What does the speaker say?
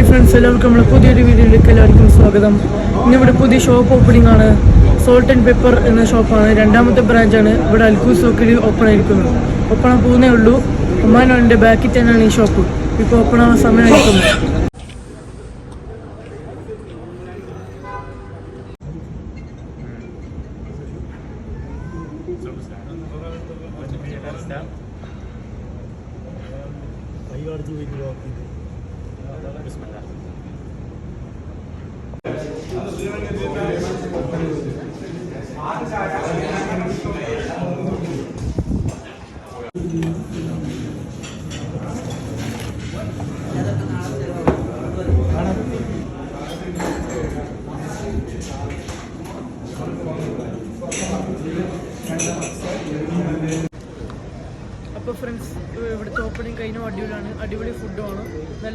Hi friends, എല്ലാവർക്കും നമ്മുടെ പുതിയൊരു വീഡിയോയിലേക്ക് എല്ലാവർക്കും സ്വാഗതം. ഇന്നിവിടെ പുതിയ ഷോപ്പ് ഓപ്പണിംഗ് ആണ്. സോൾട്ട് ആൻഡ് പെപ്പർ എന്ന ഷോപ്പാണ്. രണ്ടാമത്തെ ബ്രാഞ്ചാണ് ഇവിടെ അൽക്കൂസ് സോക്കിൽ ഓപ്പൺ ആയിരിക്കുന്നത്. ഓപ്പൺ ആകാൻ പോകുന്നേ ഉള്ളൂ. ഒമാനോളിൻ്റെ ബാക്കിൽ തന്നെയാണ് ഈ ഷോപ്പ്. ഇപ്പോൾ ഓപ്പൺ ആവാൻ സമയമായിരിക്കുന്നു. അപ്പോൾ ഫ്രണ്ട്സ്, ഇവിടുത്തെ ഓപ്പണിംഗ് കഴിഞ്ഞ അടിപൊളിയാണ്. അടിപൊളി ഫുഡുമാണ്. നല്ല